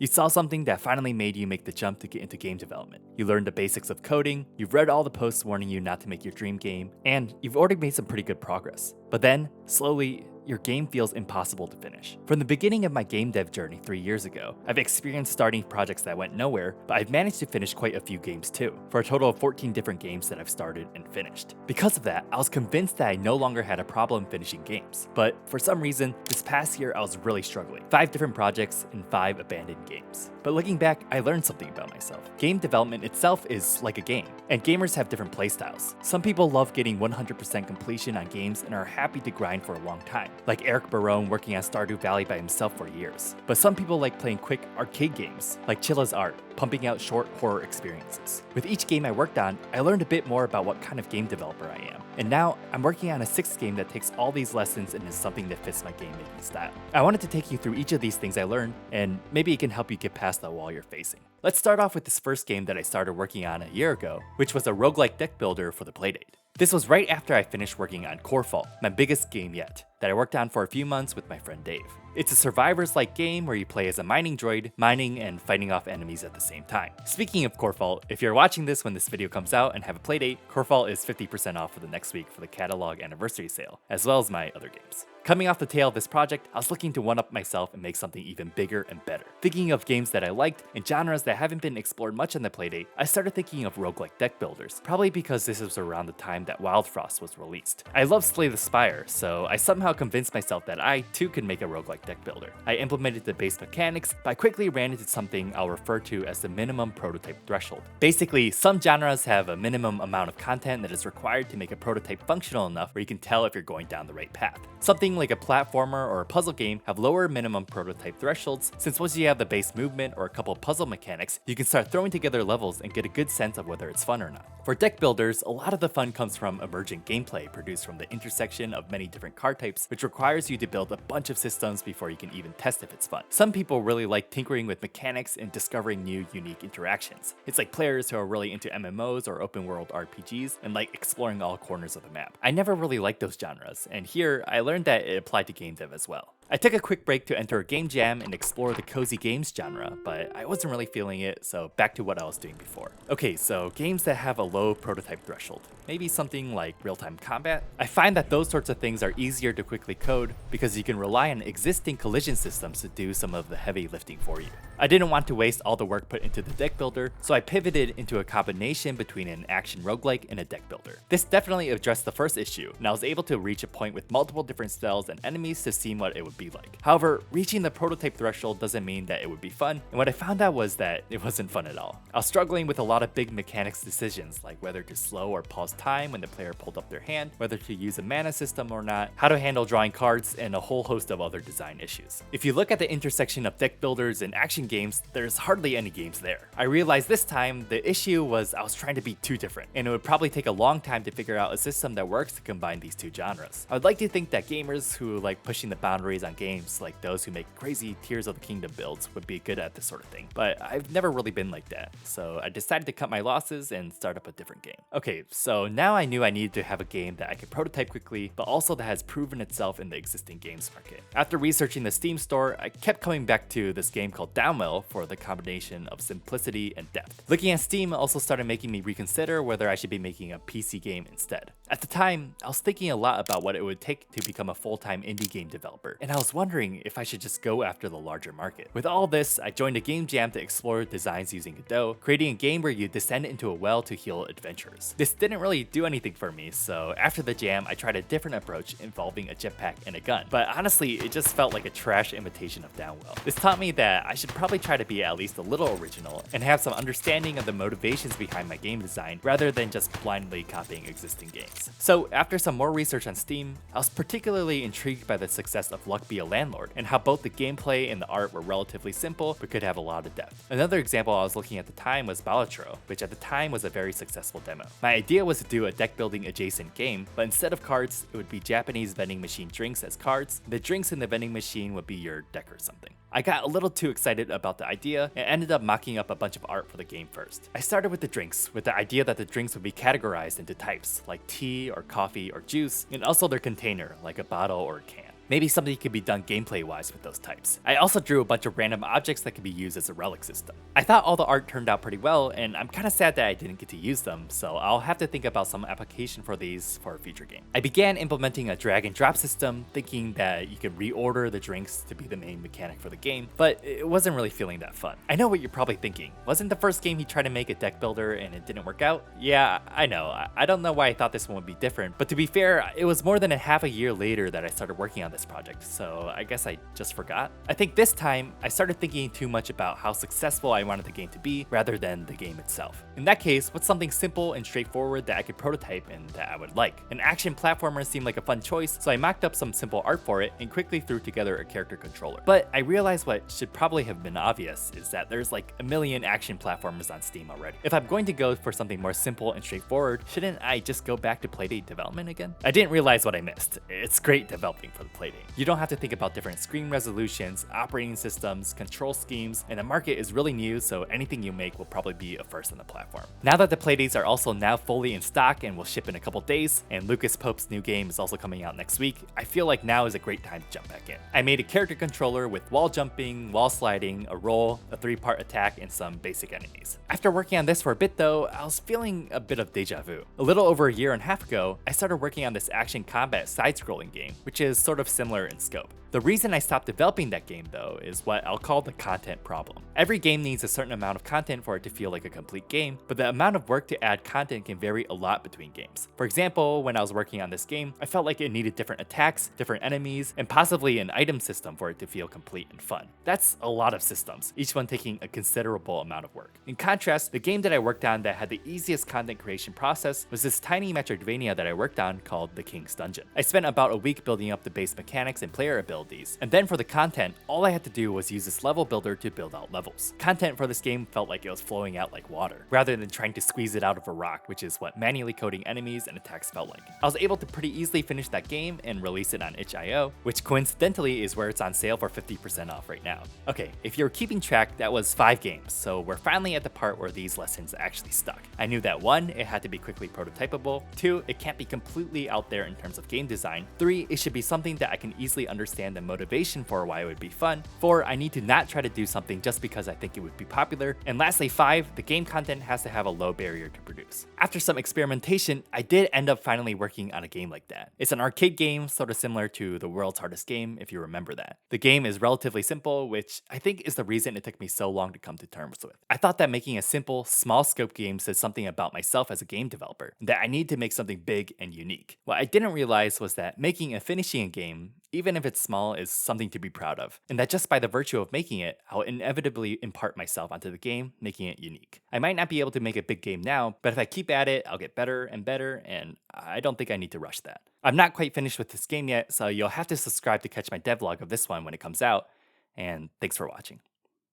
You saw something that finally made you make the jump to get into game development. You learned the basics of coding, you've read all the posts warning you not to make your dream game, and you've already made some pretty good progress. But then, slowly, your game feels impossible to finish. From the beginning of my game dev journey 3 years ago, I've experienced starting projects that went nowhere, but I've managed to finish quite a few games too, for a total of 14 different games that I've started and finished. Because of that, I was convinced that I no longer had a problem finishing games. But for some reason, this past year I was really struggling. 5 different projects and 5 abandoned games. But looking back, I learned something about myself. Game development itself is like a game, and gamers have different playstyles. Some people love getting 100% completion on games and are happy to grind for a long time, like Eric Barone working on Stardew Valley by himself for years. But some people like playing quick arcade games, like Chilla's Art, pumping out short horror experiences. With each game I worked on, I learned a bit more about what kind of game developer I am. And now, I'm working on a 6th game that takes all these lessons and is something that fits my game making style. I wanted to take you through each of these things I learned, and maybe it can help you get past the wall you're facing. Let's start off with this first game that I started working on a year ago, which was a roguelike deck builder for the Playdate. This was right after I finished working on Corefault, my biggest game yet, that I worked on for a few months with my friend Dave. It's a survivors-like game where you play as a mining droid, mining and fighting off enemies at the same time. Speaking of Corefault, if you're watching this when this video comes out and have a playdate, Corefault is 50% off for the next week for the catalog anniversary sale, as well as my other games. Coming off the tail of this project, I was looking to one-up myself and make something even bigger and better. Thinking of games that I liked and genres that haven't been explored much on the Playdate, I started thinking of roguelike deck builders, probably because this was around the time that Wild Frost was released. I love Slay the Spire, so I somehow convinced myself that I too could make a roguelike deck builder. I implemented the base mechanics, but I quickly ran into something I'll refer to as the minimum prototype threshold. Basically, some genres have a minimum amount of content that is required to make a prototype functional enough where you can tell if you're going down the right path. Something like a platformer or a puzzle game have lower minimum prototype thresholds, since once you have the base movement or a couple puzzle mechanics, you can start throwing together levels and get a good sense of whether it's fun or not. For deck builders, a lot of the fun comes from emergent gameplay produced from the intersection of many different card types, which requires you to build a bunch of systems before you can even test if it's fun. Some people really like tinkering with mechanics and discovering new, unique interactions. It's like players who are really into MMOs or open world RPGs and like exploring all corners of the map. I never really liked those genres, and here I learned that it applied to game dev as well. I took a quick break to enter a game jam and explore the cozy games genre, but I wasn't really feeling it, so back to what I was doing before. Okay, so games that have a low prototype threshold. Maybe something like real-time combat? I find that those sorts of things are easier to quickly code because you can rely on existing collision systems to do some of the heavy lifting for you. I didn't want to waste all the work put into the deck builder, so I pivoted into a combination between an action roguelike and a deck builder. This definitely addressed the first issue, and I was able to reach a point with multiple different spells and enemies to see what it would be like. However, reaching the prototype threshold doesn't mean that it would be fun, and what I found out was that it wasn't fun at all. I was struggling with a lot of big mechanics decisions, like whether to slow or pause time when the player pulled up their hand, whether to use a mana system or not, how to handle drawing cards, and a whole host of other design issues. If you look at the intersection of deck builders and action games, there's hardly any games there. I realized this time the issue was I was trying to be too different, and it would probably take a long time to figure out a system that works to combine these two genres. I would like to think that gamers who like pushing the boundaries on games, like those who make crazy Tears of the Kingdom builds, would be good at this sort of thing, but I've never really been like that, so I decided to cut my losses and start up a different game. Okay, so now I knew I needed to have a game that I could prototype quickly, but also that has proven itself in the existing games market. After researching the Steam store, I kept coming back to this game called Downwell for the combination of simplicity and depth. Looking at Steam also started making me reconsider whether I should be making a PC game instead. At the time, I was thinking a lot about what it would take to become a full-time indie game developer, and I was wondering if I should just go after the larger market. With all this, I joined a game jam to explore designs using Godot, creating a game where you descend into a well to heal adventurers. This didn't really do anything for me, so after the jam, I tried a different approach involving a jetpack and a gun. But honestly, it just felt like a trash imitation of Downwell. This taught me that I should probably try to be at least a little original and have some understanding of the motivations behind my game design rather than just blindly copying existing games. So after some more research on Steam, I was particularly intrigued by the success of Luck Be a Landlord and how both the gameplay and the art were relatively simple but could have a lot of depth. Another example I was looking at the time was Balatro, which at the time was a very successful demo. My idea was to do a deck building adjacent game, but instead of cards, it would be Japanese vending machine drinks as cards. The drinks in the vending machine would be your deck or something. I got a little too excited about the idea and ended up mocking up a bunch of art for the game first. I started with the drinks, with the idea that the drinks would be categorized into types, like tea or coffee or juice, and also their container, like a bottle or a can. Maybe something could be done gameplay wise with those types. I also drew a bunch of random objects that could be used as a relic system. I thought all the art turned out pretty well, and I'm kinda sad that I didn't get to use them, so I'll have to think about some application for these for a future game. I began implementing a drag and drop system, thinking that you could reorder the drinks to be the main mechanic for the game, but it wasn't really feeling that fun. I know what you're probably thinking. Wasn't the first game he tried to make a deck builder and it didn't work out? Yeah, I know. I don't know why I thought this one would be different, but to be fair, it was more than a half a year later that I started working on this project, so I guess I just forgot. I think this time, I started thinking too much about how successful I wanted the game to be rather than the game itself. In that case, what's something simple and straightforward that I could prototype and that I would like? An action platformer seemed like a fun choice, so I mocked up some simple art for it and quickly threw together a character controller. But I realized what should probably have been obvious is that there's like a million action platformers on Steam already. If I'm going to go for something more simple and straightforward, shouldn't I just go back to Playdate development again? I didn't realize what I missed. It's great developing for the Playdate. You don't have to think about different screen resolutions, operating systems, control schemes, and the market is really new, so anything you make will probably be a first on the platform. Now that the Playdates are also now fully in stock and will ship in a couple days, and Lucas Pope's new game is also coming out next week, I feel like now is a great time to jump back in. I made a character controller with wall jumping, wall sliding, a roll, a 3-part attack, and some basic enemies. After working on this for a bit though, I was feeling a bit of deja vu. A little over a year and a half ago, I started working on this action combat side-scrolling game, which is sort of similar in scope. The reason I stopped developing that game though is what I'll call the content problem. Every game needs a certain amount of content for it to feel like a complete game, but the amount of work to add content can vary a lot between games. For example, when I was working on this game, I felt like it needed different attacks, different enemies, and possibly an item system for it to feel complete and fun. That's a lot of systems, each one taking a considerable amount of work. In contrast, the game that I worked on that had the easiest content creation process was this tiny Metroidvania that I worked on called The King's Dungeon. I spent about a week building up the base mechanics and player abilities, and then for the content, all I had to do was use this level builder to build out levels. Content for this game felt like it was flowing out like water, rather than trying to squeeze it out of a rock, which is what manually coding enemies and attacks felt like. I was able to pretty easily finish that game and release it on itch.io, which coincidentally is where it's on sale for 50% off right now. Okay, if you're keeping track, that was 5 games, so we're finally at the part where these lessons actually stuck. I knew that 1, it had to be quickly prototypable, 2, it can't be completely out there in terms of game design, 3, it should be something that I can easily understand the motivation for why it would be fun, 4, I need to not try to do something just because I think it would be popular, and lastly 5, the game content has to have a low barrier to produce. After some experimentation, I did end up finally working on a game like that. It's an arcade game, sort of similar to The World's Hardest Game, if you remember that. The game is relatively simple, which I think is the reason it took me so long to come to terms with. I thought that making a simple, small scope game says something about myself as a game developer, that I need to make something big and unique. What I didn't realize was that making and finishing a game, even if it's small, is something to be proud of, and that just by the virtue of making it, I'll inevitably impart myself onto the game, making it unique. I might not be able to make a big game now, but if I keep at it, I'll get better and better, and I don't think I need to rush that. I'm not quite finished with this game yet, so you'll have to subscribe to catch my devlog of this one when it comes out, and thanks for watching.